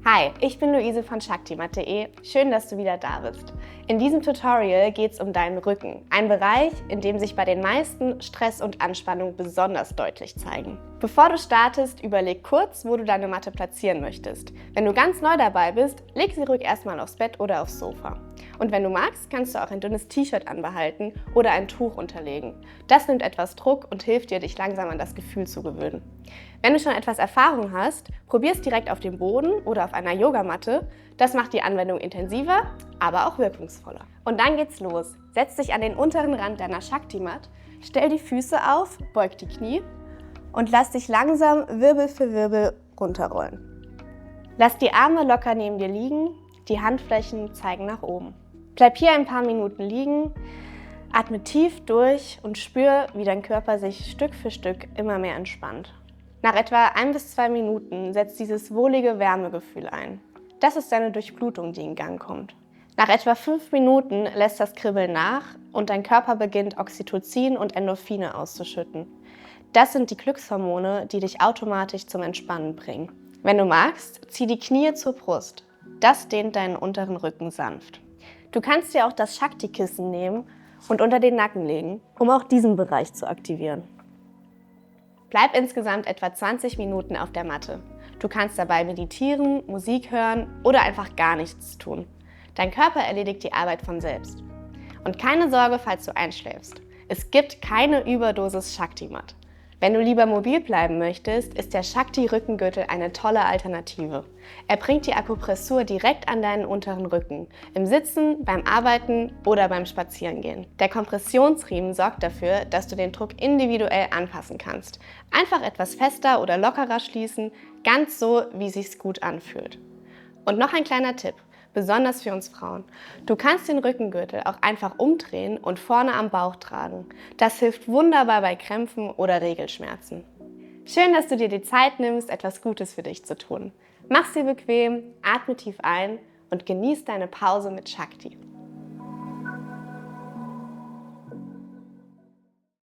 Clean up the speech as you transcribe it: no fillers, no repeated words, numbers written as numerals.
Hi, ich bin Luise von shaktimat.de. Schön, dass du wieder da bist. In diesem Tutorial geht es um deinen Rücken, ein Bereich, in dem sich bei den meisten Stress und Anspannung besonders deutlich zeigen. Bevor du startest, überleg kurz, wo du deine Matte platzieren möchtest. Wenn du ganz neu dabei bist, leg sie ruhig erstmal aufs Bett oder aufs Sofa. Und wenn du magst, kannst du auch ein dünnes T-Shirt anbehalten oder ein Tuch unterlegen. Das nimmt etwas Druck und hilft dir, dich langsam an das Gefühl zu gewöhnen. Wenn du schon etwas Erfahrung hast, probier es direkt auf dem Boden oder auf einer Yogamatte. Das macht die Anwendung intensiver, aber auch wirkungsvoller. Und dann geht's los. Setz dich an den unteren Rand deiner Shakti-Mat, stell die Füße auf, beug die Knie und lass dich langsam Wirbel für Wirbel runterrollen. Lass die Arme locker neben dir liegen, die Handflächen zeigen nach oben. Bleib hier ein paar Minuten liegen, atme tief durch und spür, wie dein Körper sich Stück für Stück immer mehr entspannt. Nach etwa 1 bis 2 Minuten setzt dieses wohlige Wärmegefühl ein. Das ist deine Durchblutung, die in Gang kommt. Nach etwa 5 Minuten lässt das Kribbeln nach und dein Körper beginnt Oxytocin und Endorphine auszuschütten. Das sind die Glückshormone, die dich automatisch zum Entspannen bringen. Wenn du magst, zieh die Knie zur Brust. Das dehnt deinen unteren Rücken sanft. Du kannst dir auch das Shakti-Kissen nehmen und unter den Nacken legen, um auch diesen Bereich zu aktivieren. Bleib insgesamt etwa 20 Minuten auf der Matte. Du kannst dabei meditieren, Musik hören oder einfach gar nichts tun. Dein Körper erledigt die Arbeit von selbst. Und keine Sorge, falls du einschläfst. Es gibt keine Überdosis Shakti-Mat. Wenn du lieber mobil bleiben möchtest, ist der Shakti-Rückengürtel eine tolle Alternative. Er bringt die Akupressur direkt an deinen unteren Rücken, im Sitzen, beim Arbeiten oder beim Spazierengehen. Der Kompressionsriemen sorgt dafür, dass du den Druck individuell anpassen kannst. Einfach etwas fester oder lockerer schließen, ganz so, wie es sich gut anfühlt. Und noch ein kleiner Tipp. Besonders für uns Frauen. Du kannst den Rückengürtel auch einfach umdrehen und vorne am Bauch tragen. Das hilft wunderbar bei Krämpfen oder Regelschmerzen. Schön, dass du dir die Zeit nimmst, etwas Gutes für dich zu tun. Mach's dir bequem, atme tief ein und genieß deine Pause mit Shakti.